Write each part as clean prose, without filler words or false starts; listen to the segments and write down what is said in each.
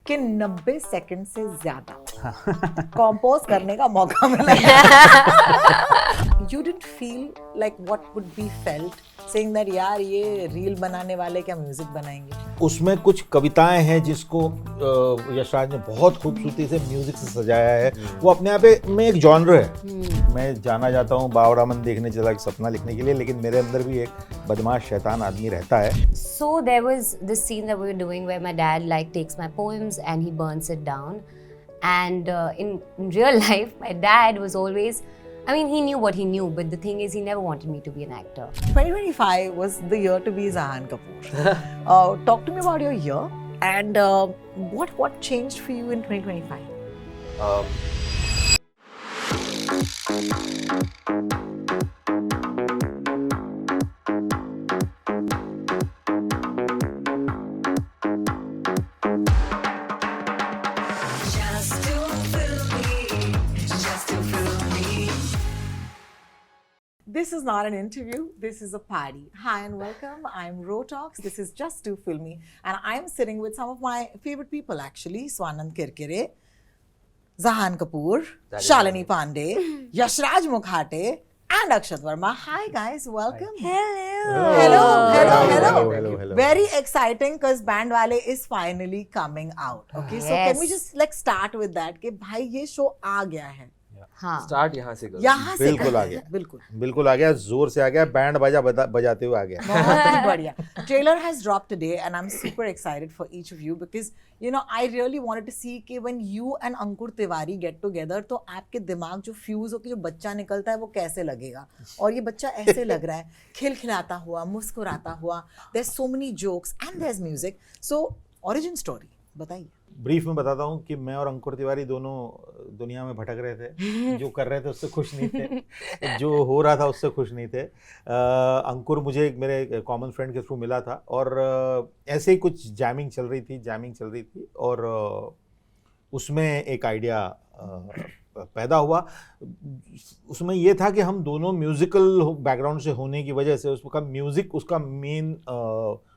कि 90 सेकंड से ज्यादा कंपोज करने का मौका मिला. You didn't feel like what would be felt saying that यार ये रील बनाने वाले क्या म्यूजिक बनाएंगे. उसमें कुछ कविताएं हैं जिसको यशराज ने बहुत खूबसूरती से म्यूजिक से सजाया है. वो अपने आप में एक जॉनर है. मैं जाना जाता हूँ बावड़ा मन देखने चला सपना लिखने के लिए, लेकिन मेरे अंदर भी एक बदमाश शैतान आदमी रहता है. So there was this scene that we were doing where my dad like takes my poems and he burns it down. And in real life, my dad was always, I mean, he knew what he knew, but the thing is, he never wanted me to be an actor. 2025 was the year to be Zahan Kapoor. Talk to me about your year and what changed for you in 2025? This is not an interview, this is a party. Hi and welcome, I'm Rotox, this is Just to Film Me, and I'm sitting with some of my favorite people actually, Swanand Kirkire, Zahan Kapoor, Shalini Pandey, Yashraj Mukhate, and Akshat Verma. Hi guys, welcome. Hello. Very exciting because Band Wale is finally coming out. Okay, so can we just like start with that कि भाई ये show आ गया है. हाँ. Start यहाँ से करो. यहाँ से बिल्कुल आ गया. बिल्कुल आ गया. जोर से आ गया. बैंड बजाते हुए आ गया. बहुत ही बढ़िया. Trailer has dropped today and I'm super excited for each of you because you know I really wanted to see कि when you and Ankur Tiwari get together तो आपके दिमाग जो फ्यूज होकर जो बच्चा निकलता है वो कैसे लगेगा. और ये बच्चा ऐसे लग रहा है खिलखिलाता हुआ, मुस्कुराता हुआ. There's so many jokes and there's music. So origin story बताइए. ब्रीफ में बताता हूँ कि मैं और अंकुर तिवारी दोनों दुनिया में भटक रहे थे. जो कर रहे थे उससे खुश नहीं थे, जो हो रहा था उससे खुश नहीं थे. अंकुर मुझे मेरे कॉमन फ्रेंड के थ्रू मिला था और ऐसे ही कुछ जैमिंग चल रही थी और उसमें एक आइडिया पैदा हुआ. उसमें ये था कि हम दोनों म्यूजिकल बैकग्राउंड से होने की वजह से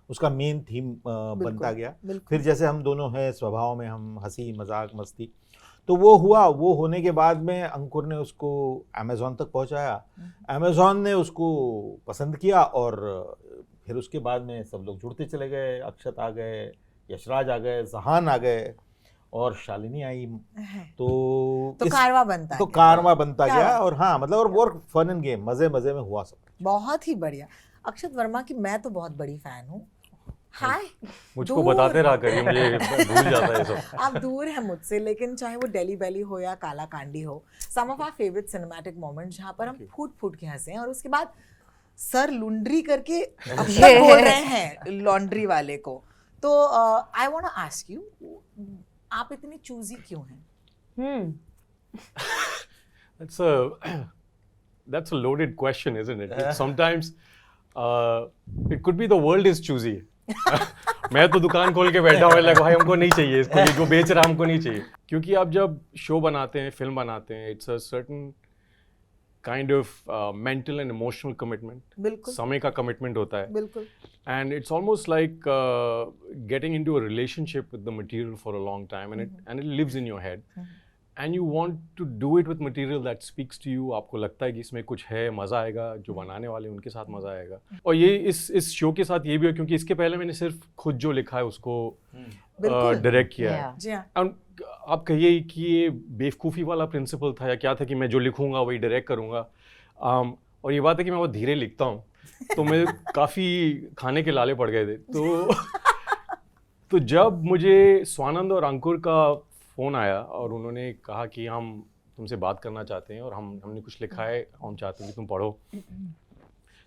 उसका मेन थीम बनता गया. फिर जैसे हम दोनों हैं स्वभाव में, हम हंसी मजाक मस्ती, तो वो हुआ. वो होने के बाद में अंकुर ने उसको अमेज़ॉन तक पहुंचाया. अमेज़ॉन ने उसको पसंद किया और फिर उसके बाद में सब लोग जुड़ते चले गए. अक्षत आ गए, यशराज आ गए, जहान आ गए और शालिनी आई. तो कारवां बनता गया. और हाँ मतलब और फन एंड गेम मजे में हुआ सब. बहुत ही बढ़िया. अक्षत वर्मा की मैं तो बहुत बड़ी फैन हूँ. हाय. मुझको बताते रहा करिए, मुझे भूल जाता है सब. आप दूर हैं मुझसे, लेकिन चाहे वो डेली बेली हो या काला कांडी हो, some of our favourite cinematic moments जहाँ पर हम फूट के हंसे हैं और उसके बाद सर लुंड्री करके अब तक बोल रहे हैं लॉन्ड्री वाले को. तो I want to ask you, आप इतनी चूजी क्यों हैं? That's a loaded question, isn't it? Sometimes it could be the world is choosy. मैं तो दुकान खोल के बैठा हुआ है, भाई हमको नहीं चाहिए इसको, ये जो बेच रहा हमको नहीं चाहिए. क्योंकि आप जब शो बनाते हैं, फिल्म बनाते हैं, it's a certain kind of mental and emotional commitment. समय का कमिटमेंट होता है. बिल्कुल. And it's almost like getting into a relationship with the material for a long time, and it lives in your head. And you want to do it with material that speaks to you. आपको लगता है कि इसमें कुछ है, मज़ा आएगा, जो बनाने वाले उनके साथ मज़ा आएगा. और ये इस शो के साथ ये भी है क्योंकि इसके पहले मैंने सिर्फ खुद जो लिखा है उसको डायरेक्ट किया है. आप कहिए कि ये बेवकूफ़ी वाला प्रिंसिपल था या क्या था कि मैं जो लिखूंगा वही डायरेक्ट करूँगा. और ये बात है कि मैं बहुत धीरे लिखता हूँ, तो मैं काफ़ी खाने के लाले पड़ गए थे. तो जब मुझे स्वानंद और अंकुर का फ़ोन आया और उन्होंने कहा कि हम तुमसे बात करना चाहते हैं और हमने कुछ लिखा है, हम चाहते हैं कि तुम पढ़ो,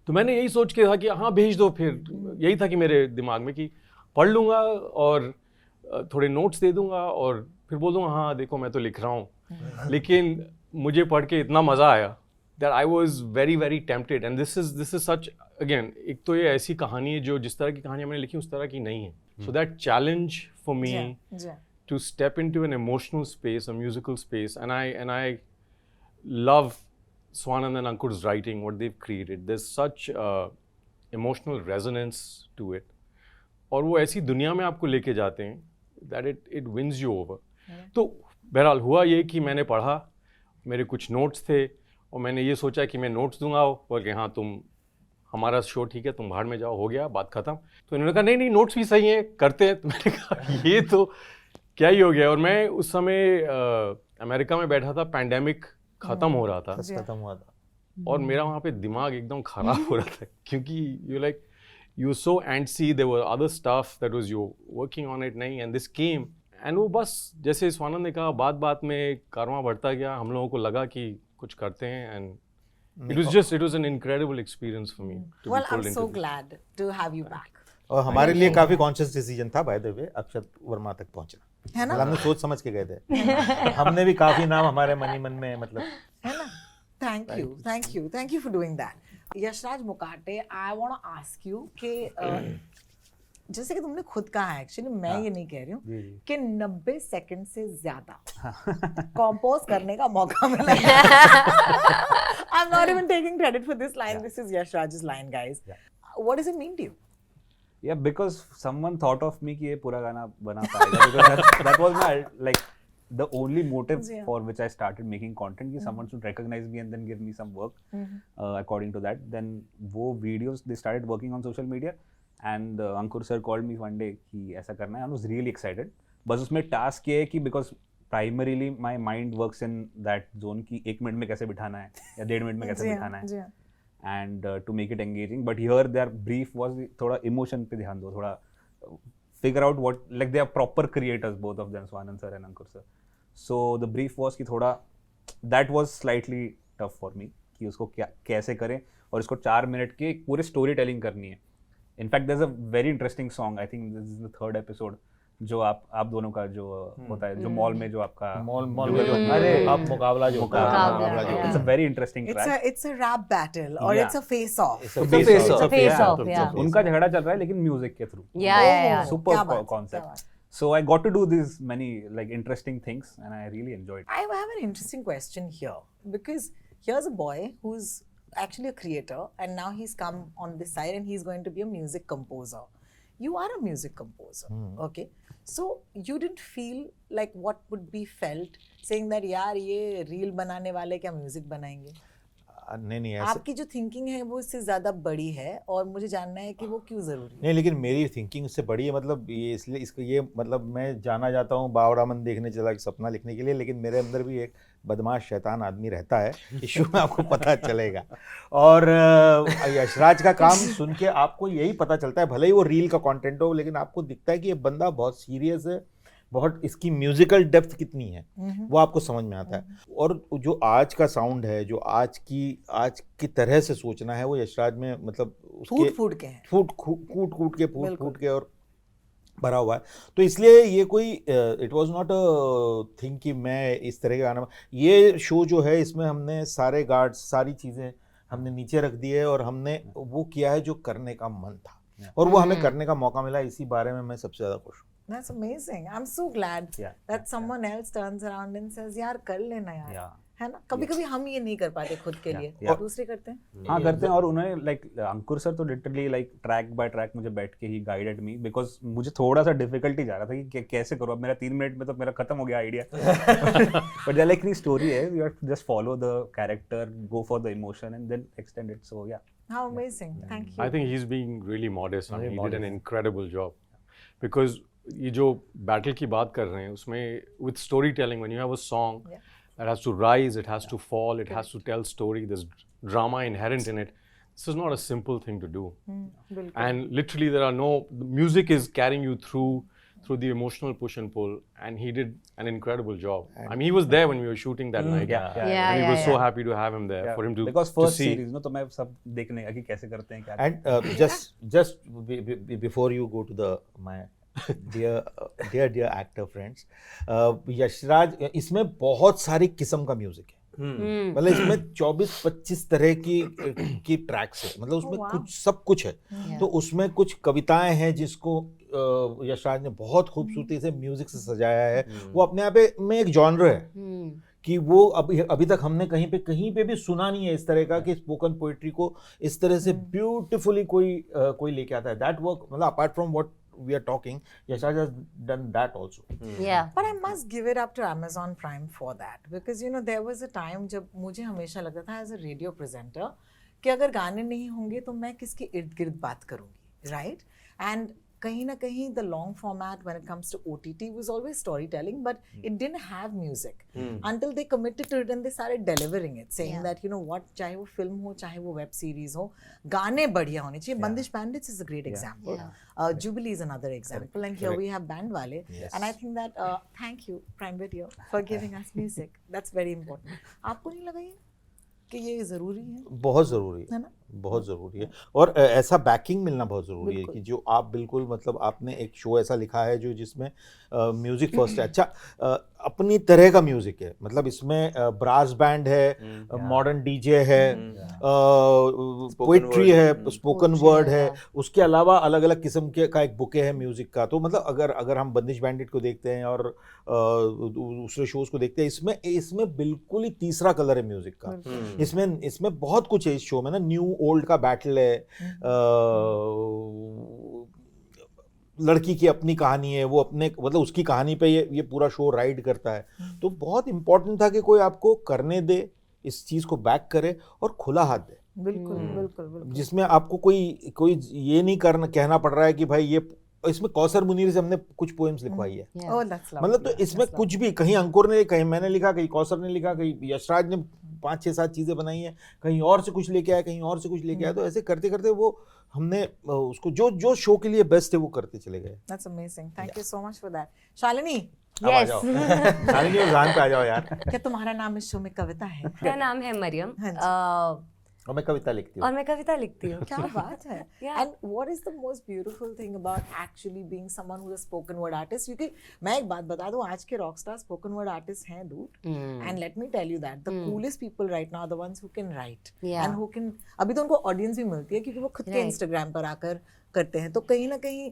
तो मैंने यही सोच के कहा कि हाँ भेज दो. फिर यही था कि मेरे दिमाग में कि पढ़ लूँगा और थोड़े नोट्स दे दूँगा और फिर बोल दूँगा हाँ देखो मैं तो लिख रहा हूँ. लेकिन मुझे पढ़ के इतना मज़ा आया that I was very very tempted, and this is such, again, एक तो ये ऐसी कहानी है जो जिस तरह की कहानियाँ मैंने लिखी उस तरह की नहीं है. So that challenge for me to step into an emotional space, a musical space, and I love Swanand and Ankur's writing, what they've created. There's such emotional resonance to it. और वो ऐसी दुनिया में आपको लेके जाते हैं that it wins you over. तो बहरहाल हुआ ये कि मैंने पढ़ा, मेरे कुछ नोट्स थे और मैंने ये सोचा कि मैं नोट्स दूंगा और कि हाँ तुम हमारा शो ठीक है, तुम भाड़ में जाओ, हो गया, बात खत्म. तो इन्होंने कहा नहीं नहीं नोट्स भी सही हैं, करते हैं. तो मैंने कहा ये तो क्या ही हो गया. और मैं उस समय अमेरिका में बैठा था, पैंडेमिक ख़त्म हो रहा था खत्म हुआ था. और मेरा वहाँ पे दिमाग एकदम ख़राब हो रहा था क्योंकि you were so antsy, there were other stuff that was you working on it, नहीं, and this came. And वो बस जैसे स्वानंद ने कहा, बात बात में कारवां बढ़ता गया. हम लोगों को लगा कि कुछ करते हैं, and it was an incredible experience for me to Well, be pulled I'm into so this. glad to have you back. और हमारे लिए काफी कॉन्शियस डिसीजन था बाय द वे अक्षत वर्मा तक पहुंचना. है ना? मतलब हमने सोच समझ के गए थे. हमने भी काफी नाम हमारे मन में मतलब. है ना? Thank you for doing that. Yashraj मुकाटे, I want to ask you कि जैसे कि तुमने खुद कहा है, एक्चुअली मैं ये नहीं कह रही हूँ कि 90 सेकंड से ज्यादा कंपोज करने का मौका मिला. I'm not even taking credit for this line. This is Yashraj's line, guys. What does it mean to you? Yeah, because someone thought of me कि ये पूरा गाना बना पाएगा. Because that was my like the only motive for which I started making content. कि someone should recognize me and then give me some work according to that. Then वो videos they started working on social media and Ankur sir called me one day कि ऐसा करना है. I was really excited. बस उसमें task ये है कि because primarily my mind works in that zone कि 1 मिनट में कैसे बिठाना है या 1.5 मिनट में कैसे बिठाना है. And to make it engaging, but here their brief was थोड़ा emotion पे ध्यान दो, थोड़ा figure out what, like they are proper creators, both of them, Swanand sir and Ankur sir. So the brief was कि थोड़ा that was slightly tough for me कि उसको क्या कैसे करें और इसको 4 मिनट की पूरी story telling करनी है. In fact, there's a very interesting song. I think this is the 3rd episode. जो आप दोनों का जो होता है, जो मॉल में जो आपका मॉल में जो अरे आप मुकाबला जो it's a very interesting track. It's a rap battle or it's a face off. It's a face off. Yeah. उनका झगड़ा चल रहा है लेकिन म्यूजिक के थ्रू. Yeah. Super क्या बात, concept. So I got to do these many like interesting things and I really enjoyed. I have an interesting question here because here's a boy who's actually a creator and now he's come on this side and he's going to be a music composer. You are a music composer, okay? So you didn't feel like what would be felt saying that यार ये reel बनाने वाले क्या music बनाएंगे? नहीं ऐसे आपकी जो थिंकिंग है वो इससे ज्यादा बड़ी है और मुझे जानना है कि वो क्यों जरूरी है. नहीं, लेकिन मेरी थिंकिंग उससे बड़ी है. मतलब ये इसलिए इसको ये मतलब मैं जाना जाता हूँ बावड़ा मन देखने चला एक सपना लिखने के लिए, लेकिन मेरे अंदर भी एक बदमाश शैतान आदमी रहता है. इशू में आपको पता चलेगा. और यशराज का काम सुन के आपको यही पता चलता है, भले ही वो रील का कंटेंट हो, लेकिन आपको दिखता है कि ये बंदा बहुत सीरियस है, बहुत इसकी म्यूजिकल डेप्थ कितनी है वो आपको समझ में आता है. और जो आज का साउंड है, जो आज की तरह से सोचना है, वो यशराज में मतलब उसके फूट के हैं, फूट के और भरा हुआ है. तो इसलिए ये कोई it was not a thing कि मैं इस तरह का गाना. ये शो जो है इसमें हमने सारे गार्ड्स सारी चीज़ें हमने नीचे रख दी है और हमने वो किया है जो करने का मन था और वो हमें करने का मौका मिला. इसी बारे में मैं सबसे ज़्यादा खुश हूँ. That's amazing. I'm so glad that someone else turns around and says यार कर लेना यार. है ना? कभी-कभी हम ये नहीं कर पाते खुद के लिए और दूसरे करते हैं. हाँ करते हैं. और उन्होंने लाइक अंकुर सर तो literally like track bye track मुझे बैठ के ही गाइडेड मी बिकॉज मुझे थोड़ा सा डिफिकल्टी जा रहा था कि कैसे करूँ. अब मेरा 3 मिनट में तो मेरा खत्म हो गया आइडिया. बट लाइक नहीं स्टोरी है, you have to just follow the character, go for the emotion and then extend it. So yeah How amazing. Thank you. I think he's being really modest. I mean, he did an incredible job. Because ये जो battle की बात कर रहे हैं उसमें with storytelling, when you have a song that has to rise, it has to fall, it has to tell story, there's drama inherent in it. This is not a simple thing to do. And literally there are the music is carrying you through the emotional push and pull, and he did an incredible job. I mean, he was there when we were shooting that night. And we were so happy to have him there for him to because first see. series तो मैं सब देखने का कि कैसे करते हैं क्या. And just before you go to my dear actor friends, Yashraj इसमें बहुत सारी किस्म का म्यूजिक है. मतलब इसमें 24-25 तरह की ट्रैक्स है. मतलब उसमें कुछ सब कुछ है. तो उसमें कुछ कविताएं हैं जिसको यशराज ने बहुत खूबसूरती से म्यूजिक से सजाया है. वो अपने आप में एक जॉनर है कि वो अभी तक हमने कहीं पे भी सुना नहीं है इस तरह का कि स्पोकन पोएट्री को इस तरह से ब्यूटीफुली कोई लेके आता है. दैट वर्क मतलब apart from we are talking, Yashaj has done that also. Yeah. But I must give it up to Amazon Prime for that, because you know there was a time जब मुझे हमेशा लगता था as a radio presenter कि अगर गाने नहीं होंगे तो मैं किसके इर्द गिर्द बात करूँगी, right? And कहीं ना कहीं the long format when it comes to OTT was always storytelling, but it didn't have music until they committed to it and they started delivering it, saying that you know what, चाहे वो film हो चाहे वो web series हो, गाने बढ़िया होने चाहिए. Bandish Bandits is a great example. Jubilee is another example, and here we have Band Wale, and I think that thank you Prime Video for giving us music. That's very important. आपको नहीं लगा ये कि ये ज़रूरी है? बहुत ज़रूरी है ना? बहुत ज़रूरी है, और ऐसा बैकिंग मिलना बहुत ज़रूरी है कि जो आप बिल्कुल मतलब आपने एक शो ऐसा लिखा है जो जिसमें म्यूज़िक फर्स्ट है, अच्छा अपनी तरह का म्यूज़िक है, मतलब इसमें ब्रास बैंड है, मॉडर्न डीजे है, पोइट्री है, स्पोकन वर्ड है, उसके अलावा अलग अलग किस्म के का एक बुके है म्यूज़िक का. तो मतलब अगर हम बंदिश बैंडिट को देखते हैं और दूसरे शोज़ को देखते हैं, इसमें बिल्कुल ही तीसरा कलर है म्यूज़िक का. इसमें बहुत कुछ है इस शो में ना, न्यू ओल्ड का बैटल है, लड़की की अपनी कहानी है, वो अपने मतलब उसकी कहानी पे ये पूरा शो राइड करता है. तो बहुत इंपॉर्टेंट था कि कोई आपको करने दे, इस चीज़ को बैक करे और खुला हाथ दे. बिल्कुल बिल्कुल बिल्कुल. जिसमें आपको कोई ये नहीं कहना पड़ रहा है कि भाई ये इसमें कौसर मुनीर से हमने कुछ पोएम्स लिखवाई है. Oh, that's lovely. मतलब तो इसमें कुछ भी, कहीं अंकुर ने, कहीं मैंने लिखा, कहीं कौसर ने लिखा, कहीं यशराज ने 5-6-7 चीज़ें बनाई हैं, कहीं और से कुछ लेके आया, कहीं और से कुछ लेके आया. तो ऐसे करते करते वो हमने उसको जो शो के लिए बेस्ट है वो करते चले गए. That's amazing. Thank you so much for that. Shalini, Yes. Shalini और जान पे आ जाओ यार. क्या तुम्हारा नाम इस शो में कविता है? मेरा नाम है मरियम, और मैं कविता लिखती हूँ. और मैं कविता लिखती हूँ. क्या बात है. Yeah. And what is the most beautiful thing about actually being someone who's a spoken word artist? क्योंकि मैं एक बात बता दूँ, आज के rockstar spoken word artists हैं dude. And let me tell you that the coolest people right now are the ones who can write. Yeah. And who can, अभी तो उनको audience भी मिलती है क्योंकि वो खुद के Right. Instagram पर आकर करते हैं. तो कहीं ना कहीं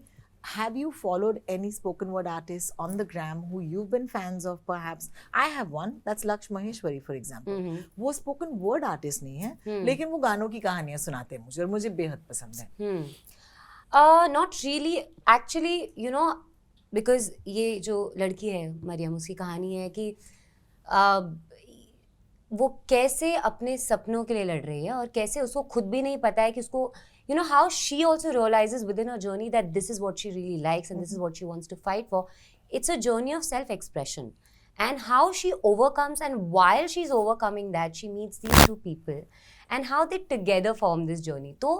have you followed any spoken word artists on the gram who you've been fans of perhaps? I have one, that's Laksh Maheshwari for example. वो spoken word artist नहीं है, लेकिन वो गानों की कहानियाँ सुनाते हैं मुझे और मुझे बेहद पसंद है. Not really. Actually, you know, because ये जो लड़की है मरियम, उसकी कहानी है कि वो कैसे अपने सपनों के लिए लड़ रही है और कैसे उसको खुद भी नहीं पता है कि उसको, you know, how she also realizes within her journey that this is what she really likes and this is what she wants to fight for. It's a journey of self-expression. And how she overcomes, and while she's overcoming that, she meets these two people and how they together form this journey. तो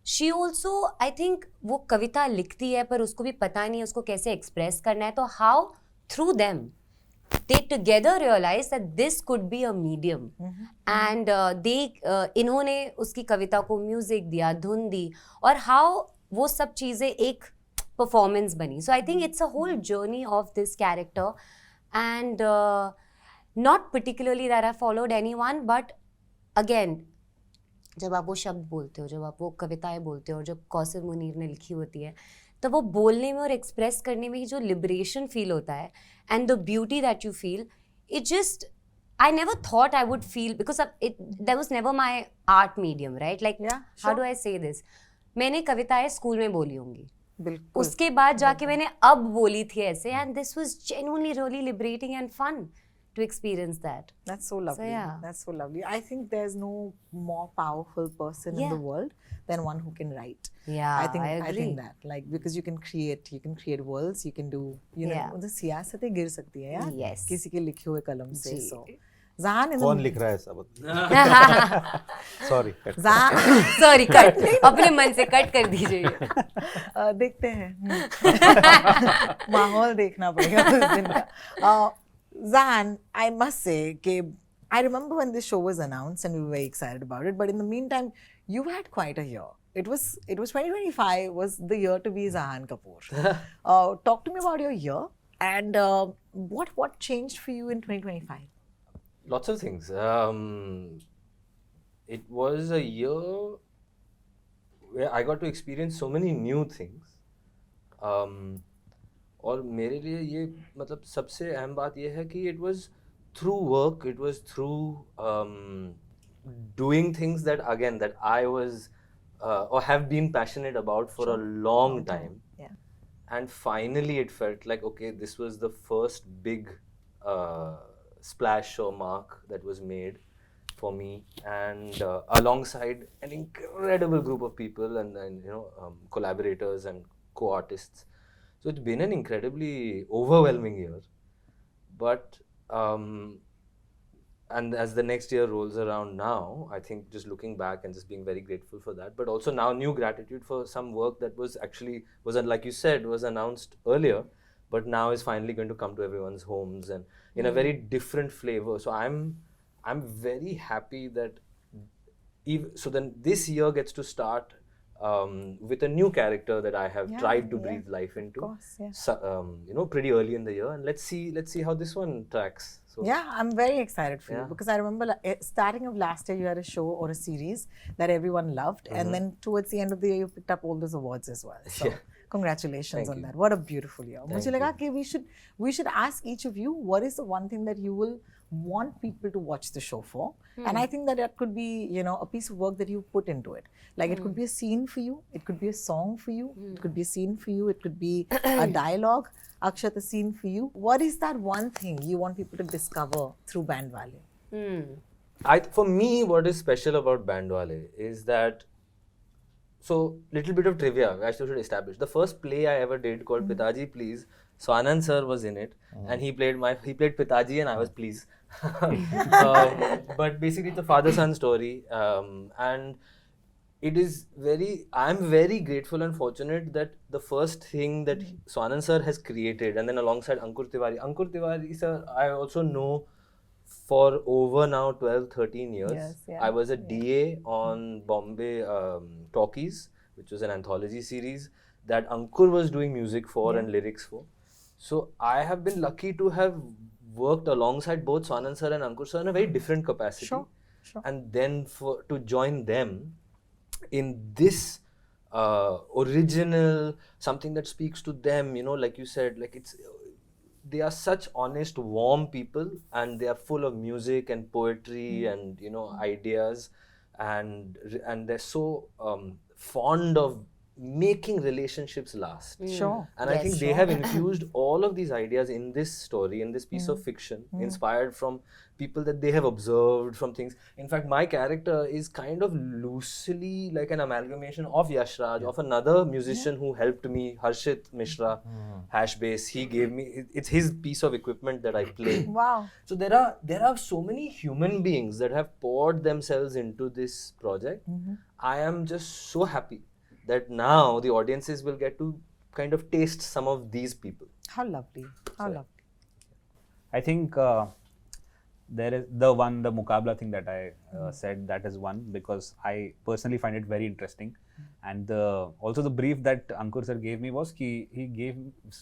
she also, I think, वो कविता लिखती है पर उसको भी पता नहीं है उसको कैसे एक्सप्रेस करना है. तो how through them they together realize that this could be a medium. And इन्होंने उसकी कविता को म्यूजिक दिया, धुन दी, और how वो सब चीज़ें एक परफॉर्मेंस बनी. So I think it's a whole journey of this character, and not particularly that I followed anyone, but again, जब आप वो शब्द बोलते हो, जब आप वो कविताएं बोलते हो और जब कौसर मुनीर ने लिखी होती है, तो वो बोलने में और एक्सप्रेस करने में ही जो लिबरेशन फील होता है and the beauty that you feel, it just, I never thought I would feel, because that was never my art medium, right? Like, Yeah, how sure. do I say this? मैंने कविताएं school में बोली होंगी, बिल्कुल. उसके बाद जाके मैंने अब बोली थी ऐसे, and this was genuinely really liberating and fun to experience that. That's so lovely. yeah. That's so lovely. I think there's no more powerful person in Yeah. the world than one who can write. Yeah, I think agree. that, like, because you can create worlds, you can do, you know, Yeah. the सियासतें गिर सकती है यार Yes. किसी के लिखे हुए कलम से. जी. So Zahan is कौन लिख रहा है सब? सॉरी. Zahan Sorry, कट, अपने मन से कट कर दीजिए. देखते हैं. माहौल देखना पड़ेगा उस दिन का. Zahan, I must say कि I remember when this show was announced and we were very excited about it, but in the meantime you had quite a year. It was 2025 was the year to be Zahan Kapoor. Talk to me about your year and what changed for you in 2025? Lots of things. It was a year where I got to experience so many new things. और मेरे लिए ये मतलब सबसे अहम बात ये है कि it was through work, it was through doing things that I was or have been passionate about for a long time. Yeah. and finally it felt like, okay, this was the first big splash or mark that was made for me, and alongside an incredible group of people and collaborators and co-artists. So it's been an incredibly overwhelming year, but and as the next year rolls around now, I think just looking back and just being very grateful for that, but also now new gratitude for some work that was like you said, was announced earlier, but now is finally going to come to everyone's homes and in a very different flavor. So I'm very happy that so then this year gets to start with a new character that I have tried to breathe life into. Of course, yeah. So, pretty early in the year, and let's see how this one tracks. So, yeah, I'm very excited for you Yeah. because I remember starting of last year you had a show or a series that everyone loved, and then towards the end of the year you picked up all those awards as well. So Yeah. congratulations Thank on you. that. What a beautiful year. Thank मुझे लगा कि we should ask each of you what is the one thing that you will want people to watch the show for, and I think that could be a piece of work that you put into it. Like it could be a scene for you, it could be a song for you, it could be a scene for you, it could be a dialogue. Akshat, a scene for you. What is that one thing you want people to discover through Bandwale? For me, what is special about Bandwale is that, so little bit of trivia I should establish. The first play I ever did called Pitaji Please, Swanand sir was in it, and he played Pitaji and I was Please. But basically it's a father-son story, and it is I'm very grateful and fortunate that the first thing that Swanand sir has created, and then alongside Ankur Tiwari sir, I also know for over now 12-13 years. Yes, yeah. I was a DA on Bombay Talkies, which was an anthology series that Ankur was doing music for and lyrics for. So I have been lucky to have worked alongside both Swanand sir and Ankur sir in a very different capacity. Sure. And then to join them in this original, something that speaks to them, like you said, like they are such honest, warm people, and they are full of music and poetry and ideas, and they're so fond of making relationships last. Sure. And I think they have infused all of these ideas in this story, in this piece of fiction, inspired from people that they have observed, from things. In fact, my character is kind of loosely like an amalgamation of Yash Raj, of another musician who helped me, Harshit Mishra, Hash Bass. He gave me, it's his piece of equipment that I play. Wow. So there are so many human beings that have poured themselves into this project. I am just so happy that now the audiences will get to kind of taste some of these people. How lovely. How lovely. I think there is the Muqabla thing that I said, that is one, because I personally find it very interesting. And also the brief that Ankur sir gave me was he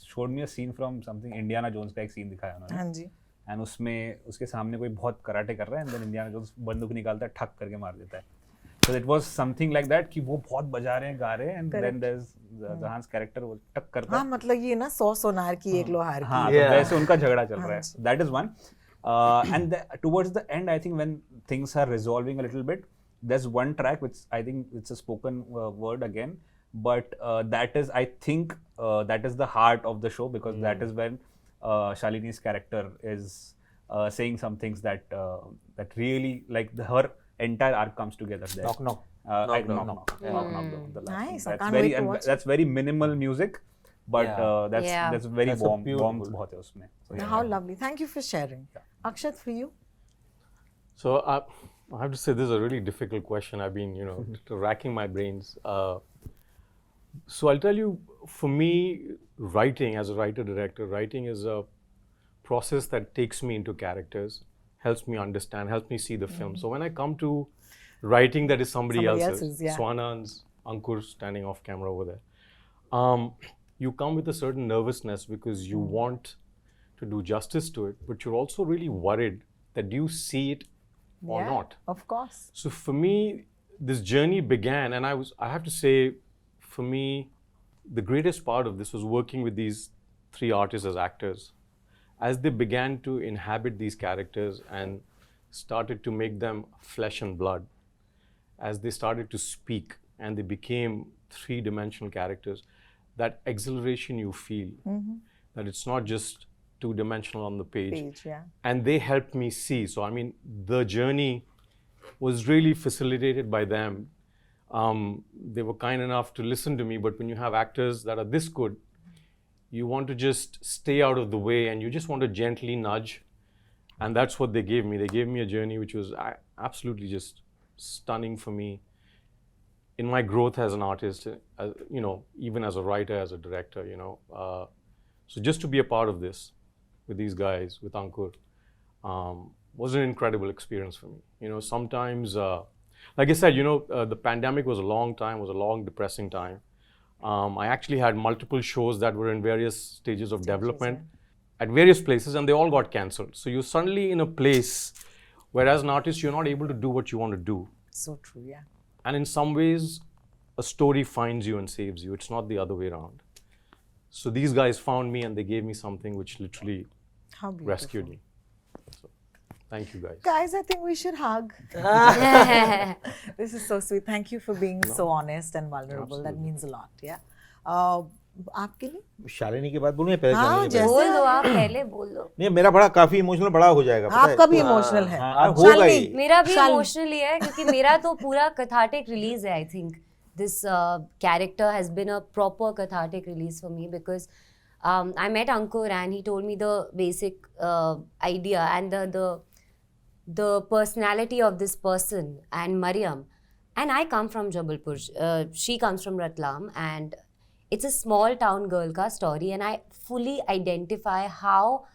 showed me a scene from something, Indiana Jones का एक scene दिखाया उन्होंने. हाँ जी. And उसमें उसके सामने कोई बहुत कराटे कर रहा है, and then Indiana Jones बंदूक निकालता है, ठक करके मार देता है. So it was something like that कि वो बहुत बजा रहे हैं, गा रहे हैं, and then there's Jahan's character वो टक करता है. हाँ, मतलब ये ना 100 सोनार की एक लोहार की. हाँ, तो वैसे उनका झगड़ा चल रहा है. That is one. And towards the end, I think when things are resolving a little bit, there's one track which I think it's a spoken word again, but that is, I think, that is the heart of the show, because that is when Shalini's character is saying some things that really, like, her entire arc comes together there. Knock knock. Knock knock. The last Nice, one. I can't wait to watch it. That's very minimal music, but that's very That's a warm. beautiful. Warmth बहुत है उसमें. So, yeah. How lovely. Thank you for sharing. Akshat, for you? So I have to say this is a really difficult question. I've been, racking my brains. So I'll tell you, for me, writing as a writer-director, writing is a process that takes me into characters, helps me understand, helps me see the film. So when I come to writing that is somebody else's, yeah. Swanand's, Ankur standing off camera over there, you come with a certain nervousness because you want to do justice to it, but you're also really worried that do you see it or Yeah, not. Of course. So for me, this journey began, and I have to say, for me, the greatest part of this was working with these three artists as actors. As they began to inhabit these characters and started to make them flesh and blood, as they started to speak and they became three-dimensional characters, that exhilaration you feel, that it's not just two-dimensional on the page. Yeah. And they helped me see. So, I mean, the journey was really facilitated by them. They were kind enough to listen to me, but when you have actors that are this good, you want to just stay out of the way and you just want to gently nudge. And that's what they gave me. They gave me a journey which was absolutely just stunning for me in my growth as an artist, you know, even as a writer, as a director, you know. So just to be a part of this with these guys, with Ankur, was an incredible experience for me. You know, sometimes, like I said, you know, the pandemic was a long time, was a long, depressing time. I actually had multiple shows that were in various stages of development at various places, and they all got cancelled. So you're suddenly in a place where, as an artist, you're not able to do what you want to do. So true, yeah. And in some ways, a story finds you and saves you. It's not the other way around. So these guys found me and they gave me something which literally How beautiful. rescued me. So, thank you guys. Guys, I think we should hug. This is so sweet. Thank you for being so honest and vulnerable. That means a lot, yeah. आपके लिए? शालिनी के बाद बोलूं या पहले हाँ, शालिनी के जैसे- बाद? बोल दो आप, पहले बोल दो. नहीं, मेरा बड़ा काफी इमोशनल बड़ा हो जाएगा, पता है? आपका भी इमोशनल है. हाँ, होगा शालिनी, ही. मेरा भी शालिनी. इमोशनल ही है क्योंकि मेरा तो पूरा cathartic release है. I think this character has been a proper cathartic release for me because I met Ankur and he told me the basic idea and the personality of this person and Mariam. And I come from Jabalpur. She comes from Ratlam, and it's a small town girl ka story, and I fully identify how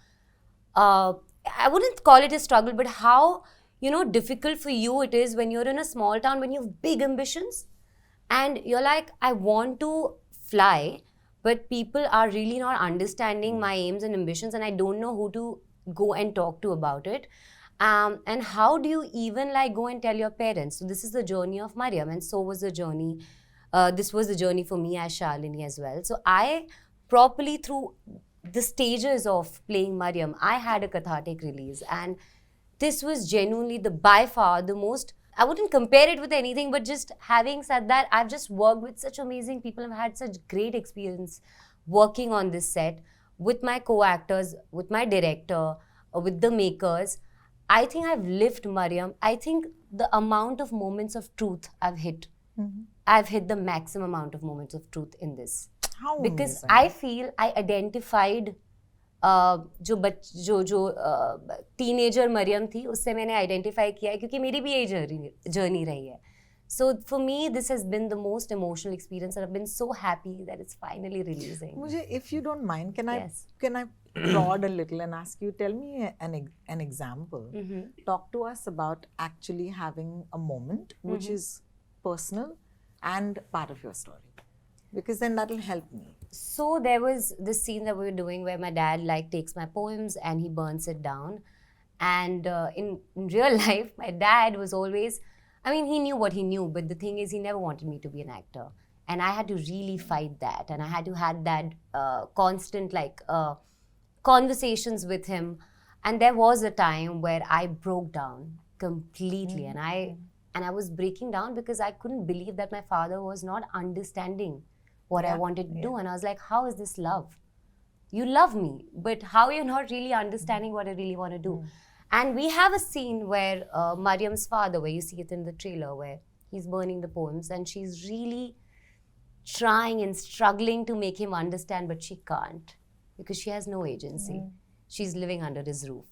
I wouldn't call it a struggle, but how, you know, difficult for you it is when you're in a small town, when you have big ambitions and you're like, I want to fly, but people are really not understanding my aims and ambitions, and I don't know who to go and talk to about it. And how do you even like go and tell your parents? So this is the journey of Mariam, and so was the journey. This was the journey for me as Shalini as well. So I properly, through the stages of playing Mariam, I had a cathartic release, and this was genuinely by far the most. I wouldn't compare it with anything, but just having said that, I've just worked with such amazing people. I've had such great experience working on this set with my co-actors, with my director, with the makers. I think I've lived Mariam. I think the amount of moments of truth I've hit, I've hit the maximum amount of moments of truth in this. How Because amazing. I feel I identified जो teenager Maryam थी उससे मैंने identify किया है क्योंकि मेरी भी यही जर्नी रही है. So for me, this has been the most emotional experience, and I've been so happy that it's finally releasing. मुझे, if you don't mind, can Yes. I prod a little and ask you, tell me an example. Talk to us about actually having a moment which is personal and part of your story, because then that'll help me. So there was this scene that we were doing where my dad like takes my poems and he burns it down. And in real life, my dad was always, I mean, he knew what he knew, but the thing is, he never wanted me to be an actor. And I had to really fight that. And I had to have that constant like conversations with him. And there was a time where I broke down completely. And I was breaking down because I couldn't believe that my father was not understanding what I wanted to do. And I was like, how is this love? You love me, but how you're not really understanding what I really want to do? And we have a scene where Mariam's father, where you see it in the trailer, where he's burning the poems and she's really trying and struggling to make him understand, but she can't because she has no agency. She's living under his roof.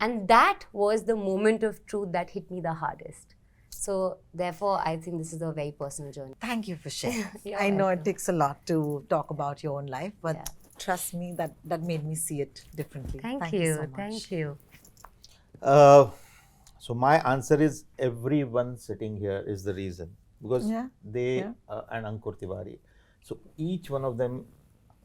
And that was the moment of truth that hit me the hardest. So therefore, I think this is a very personal journey. Thank you for sharing. You're I know welcome. it takes a lot to talk about your own life, but Yeah. trust me, that made me see it differently. Thank you you. so much. Thank you. So my answer is everyone sitting here is the reason, because Yeah, they yeah. and Ankur Tiwari. So each one of them,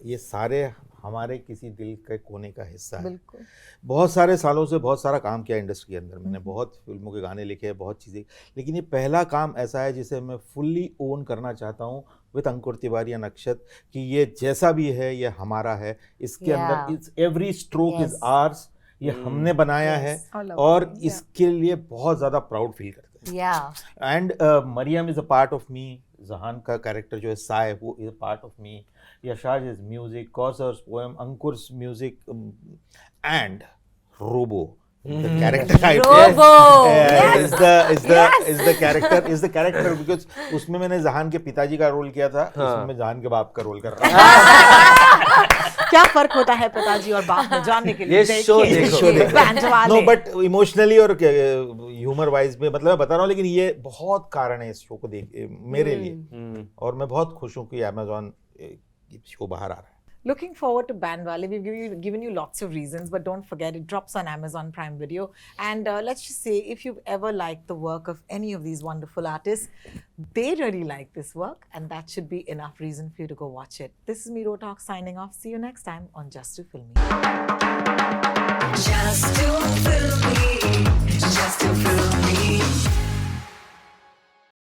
ये सारे हमारे किसी दिल के कोने का हिस्सा है. बिल्कुल. बहुत सारे सालों से बहुत सारा काम किया इंडस्ट्री के अंदर. मैंने बहुत फिल्मों के गाने लिखे हैं, बहुत चीज़ें, लेकिन ये पहला काम ऐसा है जिसे मैं फुल्ली ओन करना चाहता हूँ विद अंकुर तिवारी एंड अक्षत, कि ये जैसा भी है ये हमारा है. इसके अंदर it's every stroke is hours. ये हमने बनाया है All of और them, yeah. इसके लिए बहुत ज़्यादा प्राउड फील करते हैं. Yeah. And Mariam is a part of me. Jahan का कैरेक्टर जो है साय, वो is a part of me. Yashaj's music, Kausar's poem, Ankur's music, and Robo. The character Robo! is the character because उसमें मैंने जहान के पिताजी का रोल किया था, उसमें जहान के बाप का रोल कर रहा था. क्या फर्क होता है पिताजी और बाप में जानने के लिए ये show देखो. बैंड वाले. नो बट इमोशनली और ह्यूमर वाइज में मतलब मैं बता रहा हूँ, लेकिन ये बहुत कारण है इस शो को देख मेरे लिए, और मैं बहुत खुश हूँ कि Amazon शो बाहर आ रहा है. Looking forward to Bandwale. We've given you lots of reasons, but don't forget it drops on Amazon Prime Video. And let's just say, if you've ever liked the work of any of these wonderful artists, they really like this work, and that should be enough reason for you to go watch it. This is Miro Talk signing off. See you next time on Just Too Filmy. Just too filmy, just too filmy.